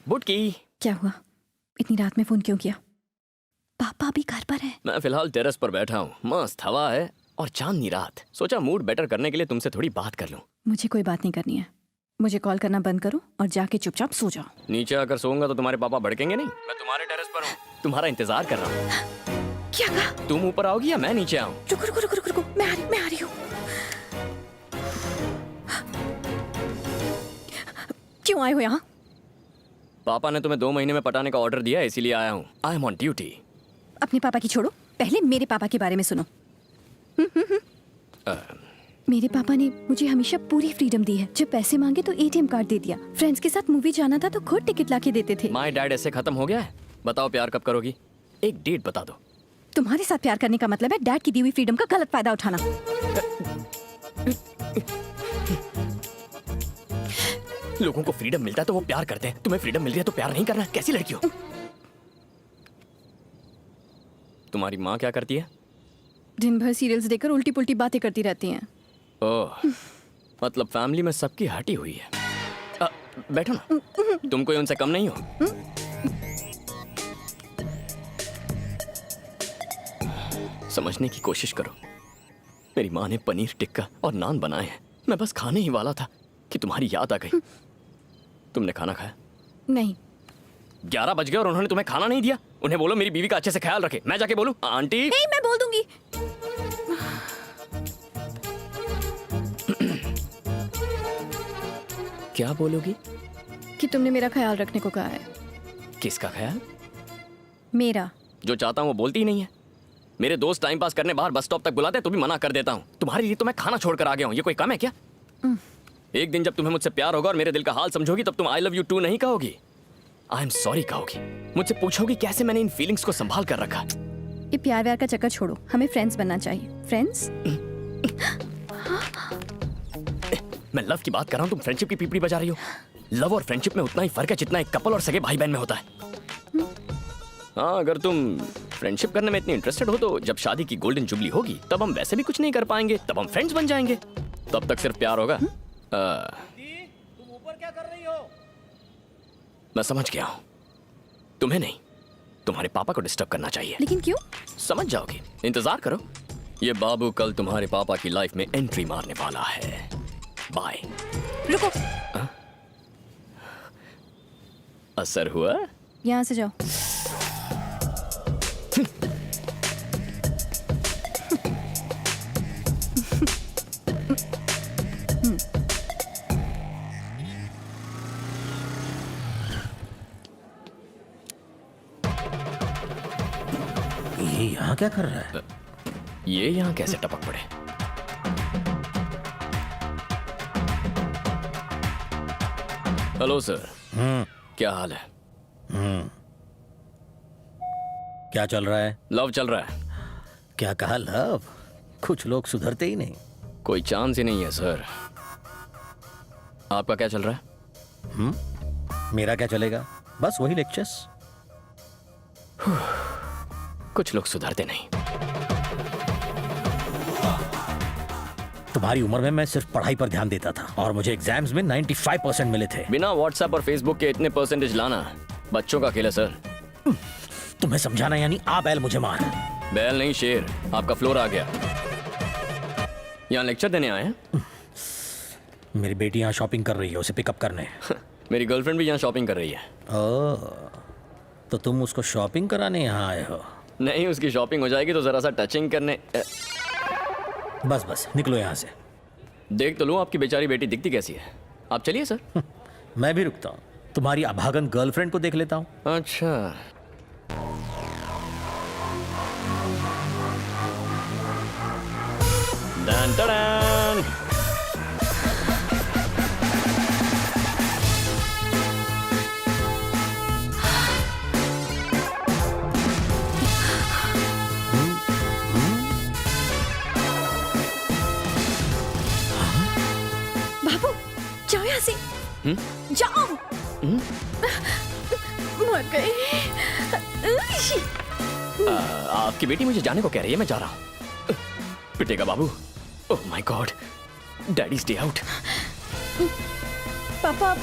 बुटकी। क्या हुआ? इतनी रात में फोन क्यों किया? पापा भी घर पर है? मैं फिलहाल टेरेस पर बैठा हूँ, मस्त हवा है और चांदनी रात। सोचा मूड बेटर करने के लिए तुमसे थोड़ी बात कर लूं। मुझे कोई बात नहीं करनी है। मुझे कॉल करना बंद करो और जाके चुपचाप सो जाओ। नीचे आकर सोऊंगा तो तुम्हारे पापा भड़केंगे नहीं? मैं तुम्हारे टेरेस पर हूँ, तुम्हारा इंतजार कर रहा हूँ। क्या कहा? तुम ऊपर आओगी या मैं नीचे आऊँ? रुको रुको रुको रुको, मैं आ रही हूँ। क्यों आए हो यहाँ? पापा ने तुम्हें 2 महीने में पटाने का ऑर्डर दिया है, इसीलिए आया हूँ। I am on duty. अपने पापा की छोड़ो, पहले मेरे पापा के बारे में सुनो। मेरे पापा ने मुझे हमेशा पूरी फ्रीडम दी है। जब पैसे मांगे तो एटीएम कार्ड दे दिया। फ्रेंड्स के साथ मूवी जाना था तो खुद टिकट लाके देते थे। माय डैड ऐसे खत्म हो गया है? बताओ प्यार कब करोगी? एक डेट बता दो। तुम्हारे साथ प्यार करने का मतलब है डैड की दी हुई फ्रीडम का गलत फायदा उठाना। लोगों को फ्रीडम मिलता है तो वो प्यार करते हैं, तुम्हें फ्रीडम मिल रही है तो प्यार नहीं करना? कैसी लड़की हो? तुम्हारी माँ क्या करती है? दिन भर सीरियल्स देखकर उल्टी पुल्टी बातें करती रहती हैं। ओह, मतलब फैमिली में सबकी हटी हुई है। बैठो ना, तुम कोई उनसे कम नहीं हो। समझने की कोशिश करो। मेरी माँ ने पनीर टिक्का और नान बनाए हैं, मैं बस खाने ही वाला था कि तुम्हारी याद आ गई। तुमने खाना खाया? नहीं। 11 बज गए और उन्होंने तुम्हें खाना नहीं दिया। उन्हें बोलो मेरी बीवी का अच्छे से ख्याल रखे। मैं जाके बोलूं? आंटी नहीं, मैं बोल दूंगी। क्या बोलोगी? कि तुमने मेरा ख्याल रखने को कहा है। किसका ख्याल? मेरा। जो चाहता हूँ वो बोलती ही नहीं है। मेरे दोस्त टाइम पास करने बाहर बस स्टॉप तक बुलाते हैं तो भी मना कर देता हूँ। तुम्हारे लिए तो मैं खाना छोड़कर आ गया हूँ, ये कोई कम है क्या? एक दिन जब तुम्हें मुझसे प्यार होगा और मेरे दिल का हाल समझोगी तब तुम आई लव यू टू नहीं कहोगी, आई एम सॉरी कहोगी। मुझसे पूछोगी कैसे मैंने इन फीलिंग्स को संभाल कर रखा। ये प्यार व्यार का चक्कर छोड़ो, हमें फ्रेंड्स बनना चाहिए। फ्रेंड्स? मैं लव की बात कर रहा हूँ, तुम फ्रेंडशिप की पीपड़ी बजा रही हो। लव और फ्रेंडशिप में उतना ही फर्क है जितना एक कपल और सगे भाई बहन में होता है। हाँ, अगर तुम फ्रेंडशिप करने में इतनी इंटरेस्टेड हो तो जब शादी की गोल्डन जुबली होगी तब हम वैसे भी कुछ नहीं कर पाएंगे, तब हम फ्रेंड्स बन जाएंगे। तब तक सिर्फ प्यार होगा। तुम ऊपर क्या कर रही हो? मैं समझ गया हूँ, तुम्हें नहीं तुम्हारे पापा को डिस्टर्ब करना चाहिए। लेकिन क्यों? समझ जाओगे, इंतजार करो। ये बाबू कल तुम्हारे पापा की लाइफ में एंट्री मारने वाला है। बाय। रुको। असर हुआ? यहाँ से जाओ। ये यहाँ क्या कर रहा है? ये यहाँ कैसे टपक पड़े? Hello sir. क्या हाल है? क्या चल रहा है? लव चल रहा है। क्या कहा लव? कुछ लोग सुधरते ही नहीं। कोई चांस ही नहीं है सर। आपका क्या चल रहा है? मेरा क्या चलेगा? बस वही लेक्चर्स। कुछ लोग सुधरते नहीं। तुम्हारी उम्र में मैं सिर्फ पढ़ाई पर ध्यान देता था और मुझे एग्जाम्स में 95% मिले थे। बिना व्हाट्सएप और फेसबुक के इतने परसेंटेज लाना बच्चों का खेल है सर। तुम्हें समझाना यानी आ बैल मुझे मार। बैल नहीं शेर। आपका फ्लोर आ गया। यहाँ लेक्चर देने आए हैं? मेरी बेटी यहाँ शॉपिंग कर रही है, उसे पिकअप करने। मेरी गर्लफ्रेंड भी यहाँ शॉपिंग कर रही है। ओह, तो तुम उसको शॉपिंग कराने यहाँ आए हो? नहीं, उसकी शॉपिंग हो जाएगी तो जरा सा टचिंग करने। बस बस निकलो यहाँ से। देख तो लो आपकी बेचारी बेटी दिखती कैसी है। आप चलिए सर। मैं भी रुकता हूँ, तुम्हारी अभागन गर्लफ्रेंड को देख लेता हूँ। अच्छा, डन डन। बाबू जाओ यहाँ से। जाओ। मर गए। आपकी बेटी मुझे जाने को कह रही है, मैं जा रहा हूँ। पिटेगा बाबू। Oh my God, daddy stay out. पापा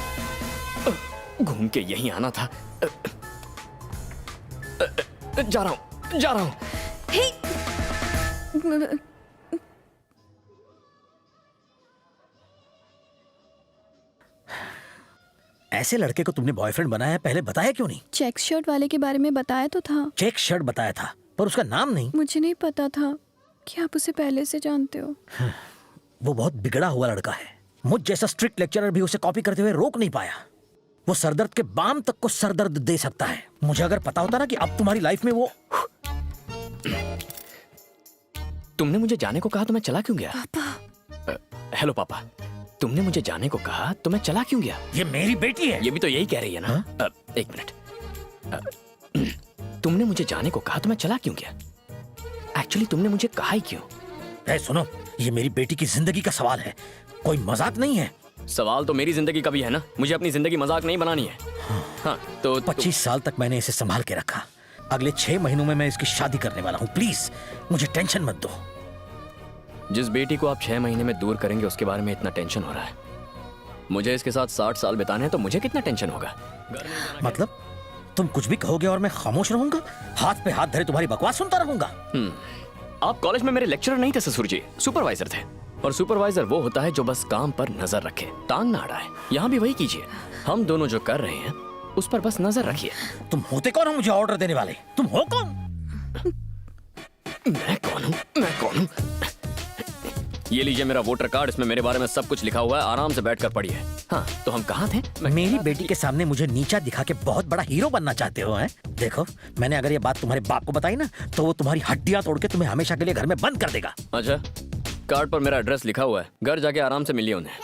घूम के यहीं आना था। जा रहा हूं, जा रहा हूं। हे ऐसे लड़के को तुमने बॉयफ्रेंड बनाया है, पहले बताया क्यों नहीं? चेक शर्ट वाले के बारे में बताया तो था। चेक शर्ट बताया था पर उसका नाम नहीं। मुझे नहीं पता था कि आप उसे पहले से जानते हो। वो बहुत बिगड़ा हुआ लड़का है। मुझ जैसा स्ट्रिक्ट लेक्चरर भी उसे कॉपी करते हुए रोक नहीं पाया। वो सरदर्द के बाम तक को सरदर्द दे सकता है। मुझे अगर पता होता ना कि अब तुम्हारी लाइफ में वो। तुमने मुझे जाने को कहा तो मैं चला क्यों गया? पापा। हेलो पापा, तुमने मुझे जाने को कहा तो मैं चला क्यों गया? ये मेरी बेटी है। ये भी तो यही कह रही है ना। एक मिनट। तुमने मुझे जाने को कहा तो मैं चला क्यों गया? एक्चुअली तुमने मुझे कहा ही क्यों? सुनो, ये मेरी बेटी की जिंदगी का सवाल है, कोई मजाक नहीं है। सवाल तो मेरी जिंदगी का भी है ना। मुझे अपनी जिंदगी मजाक नहीं बनानी है। हाँ तो 25 साल तक मैंने इसे संभाल के रखा। अगले 6 महीनों में मैं इसकी शादी करने वाला हूँ। प्लीज मुझे टेंशन मत दो। जिस बेटी को आप 6 महीने में दूर करेंगे उसके बारे में इतना टेंशन हो रहा है। मुझे इसके साथ 60 साल बिताने हैं तो मुझे कितना टेंशन होगा? मतलब तुम कुछ भी कहोगे और मैं खामोश रहूंगा? हाथ पे हाथ धरे तुम्हारी बकवास सुनता रहूंगा? आप कॉलेज में मेरे लेक्चरर नहीं थे ससुर जी, सुपरवाइजर थे। और सुपरवाइजर वो होता है जो बस काम पर नजर रखे, टांग ना अड़ाए। यहाँ भी वही कीजिए। हम दोनों जो कर रहे हैं उस पर बस नजर रखिए। तुम होते कौन हो मुझे ऑर्डर देने वाले? तुम हो कौन? मैं कौन हूँ? मैं कौन हूँ? ये लीजिए मेरा वोटर कार्ड, इसमें मेरे बारे में सब कुछ लिखा हुआ है। आराम से बैठकर पढ़िए। हाँ तो हम कहाँ थे? मेरी बेटी के सामने मुझे नीचा दिखा के बहुत बड़ा हीरो बनना चाहते हो हैं? देखो, मैंने अगर ये बात तुम्हारे बाप को बताई ना तो वो तुम्हारी हड्डियां तोड़ के तुम्हें हमेशा के लिए घर में बंद कर देगा। अच्छा, कार्ड पर मेरा एड्रेस लिखा हुआ है। घर जाके आराम से मिलिए उन्हें।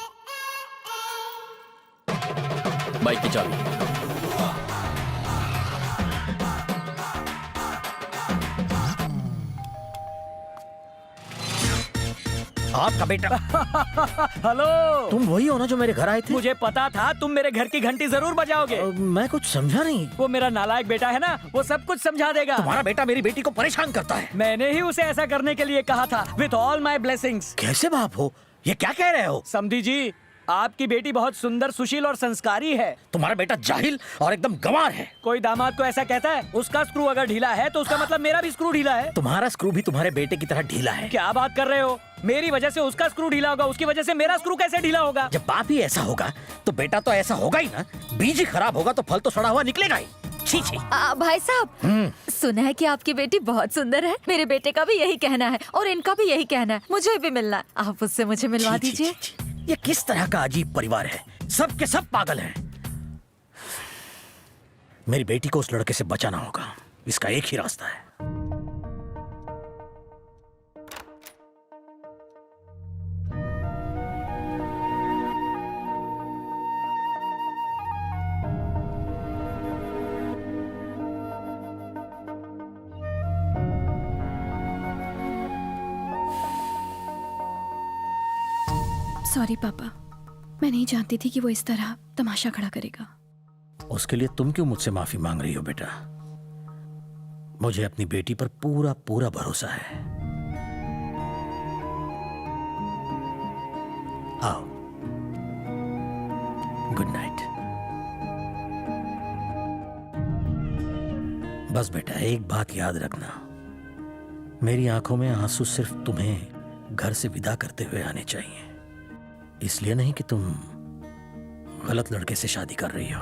बाइक की चाबी। आपका बेटा। हेलो। तुम वही हो ना जो मेरे घर आए थे? मुझे पता था तुम मेरे घर की घंटी जरूर बजाओगे। मैं कुछ समझा नहीं। वो मेरा नालायक बेटा है ना, वो सब कुछ समझा देगा। तुम्हारा बेटा मेरी बेटी को परेशान करता है। मैंने ही उसे ऐसा करने के लिए कहा था, विथ ऑल माई ब्लेसिंग्स। कैसे बाप हो? ये क्या कह रहे हो? समधी जी, आपकी बेटी बहुत सुंदर, सुशील और संस्कारी है। तुम्हारा बेटा जाहिल और एकदम गंवार है। कोई दामाद को ऐसा कहता है? उसका स्क्रू अगर ढीला है तो उसका मतलब मेरा भी स्क्रू ढीला है। तुम्हारा स्क्रू भी तुम्हारे बेटे की तरह ढीला है। क्या बात कर रहे हो? मेरी वजह से उसका स्क्रू ढीला होगा, उसकी वजह से मेरा स्क्रू कैसे ढीला होगा? जब बाप ही ऐसा होगा तो बेटा तो ऐसा होगा ही ना। बीज ही खराब होगा तो फल तो सड़ा हुआ निकलेगा ही। छी छी। भाई साहब, सुना है कि आपकी बेटी बहुत सुंदर है। मेरे बेटे का भी यही कहना है और इनका भी यही कहना है। मुझे भी मिलना है, आप उससे मुझे मिलवा छी, छी, दीजिए। छी, छी। ये किस तरह का अजीब परिवार है? सब के सब पागल हैं। मेरी बेटी को उस लड़के से बचाना होगा। इसका एक ही रास्ता है। सॉरी पापा, मैं नहीं जानती थी कि वो इस तरह तमाशा खड़ा करेगा। उसके लिए तुम क्यों मुझसे माफी मांग रही हो बेटा? मुझे अपनी बेटी पर पूरा पूरा भरोसा है। आओ, गुड नाइट। बस बेटा एक बात याद रखना, मेरी आंखों में आंसू सिर्फ तुम्हें घर से विदा करते हुए आने चाहिए। इसलिए नहीं कि तुम गलत लड़के से शादी कर रही हो।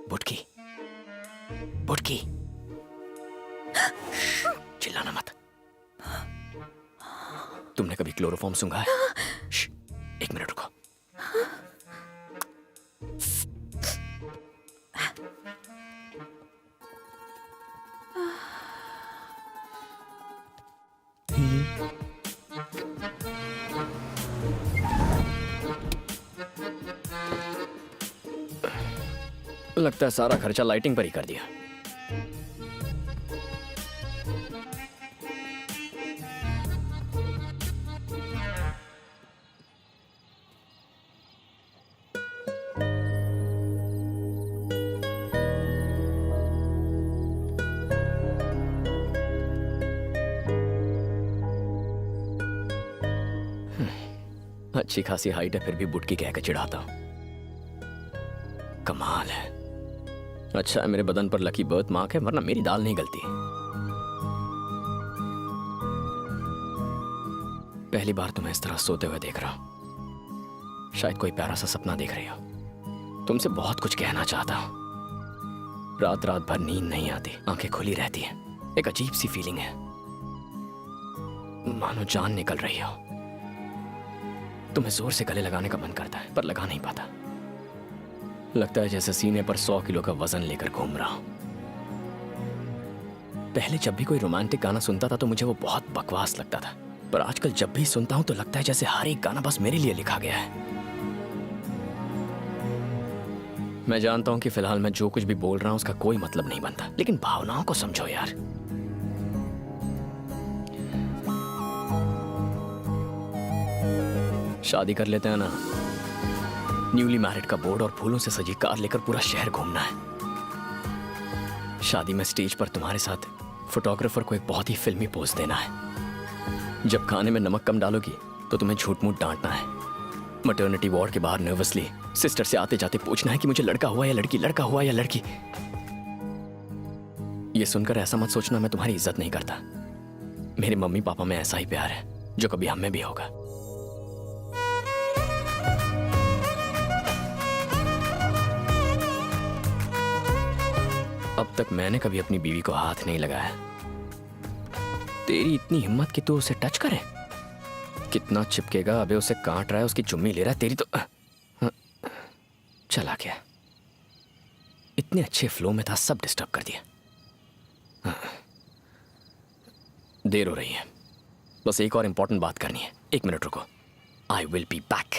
बुटकी, बुटकी, चिल्लाना मत। तुमने कभी क्लोरोफॉर्म सूंघा है? एक मिनट रुको। लगता है सारा खर्चा लाइटिंग पर ही कर दिया। अच्छी खासी हाइट है फिर भी बुटकी कह के चिढ़ाता हूं। कमाल है। अच्छा है मेरे बदन पर लकी बर्थ मार्क है, वरना मेरी दाल नहीं गलती। पहली बार तुम्हें इस तरह सोते हुए देख रहा हूं। शायद कोई प्यारा सा सपना देख रही हो। तुमसे बहुत कुछ कहना चाहता हूं। रात रात भर नींद नहीं आती, आंखें खुली रहती हैं। एक अजीब सी फीलिंग है, मानो जान निकल रही हो। तुम्हें जोर से गले लगाने का मन करता है पर लगा नहीं पाता। लगता है जैसे सीने पर 100 किलो का वजन लेकर घूम रहा हूं। पहले जब भी कोई रोमांटिक गाना सुनता था तो मुझे वो बहुत बकवास लगता था, पर आजकल जब भी सुनता हूं तो लगता है जैसे हर एक गाना बस मेरे लिए लिखा गया है। मैं जानता हूं कि फिलहाल मैं जो कुछ भी बोल रहा हूं उसका कोई मतलब नहीं बनता, लेकिन भावनाओं को समझो यार। शादी कर लेते हैं ना। न्यूली मैरिड का बोर्ड और फूलों से सजी कार लेकर पूरा शहर घूमना है। शादी में स्टेज पर तुम्हारे साथ फोटोग्राफर को एक बहुत ही फिल्मी पोज देना है। जब खाने में नमक कम डालोगी तो तुम्हें झूठ मूठ डांटना है। मैटरनिटी वार्ड के बाहर नर्वसली सिस्टर से आते जाते पूछना है कि मुझे लड़का हुआ या लड़की, लड़का हुआ या लड़की। ये सुनकर ऐसा मत सोचना मैं तुम्हारी इज्जत नहीं करता। मेरे मम्मी पापा में ऐसा ही प्यार है जो कभी हम में भी होगा। अब तक मैंने कभी अपनी बीवी को हाथ नहीं लगाया। तेरी इतनी हिम्मत कि तू उसे टच करे? कितना चिपकेगा, अबे उसे काट रहा है, उसकी चुम्मी ले रहा है। तेरी तो चला गया। इतने अच्छे फ्लो में था, सब डिस्टर्ब कर दिया। देर हो रही है, बस एक और इंपॉर्टेंट बात करनी है। 1 मिनट रुको, आई विल बी बैक।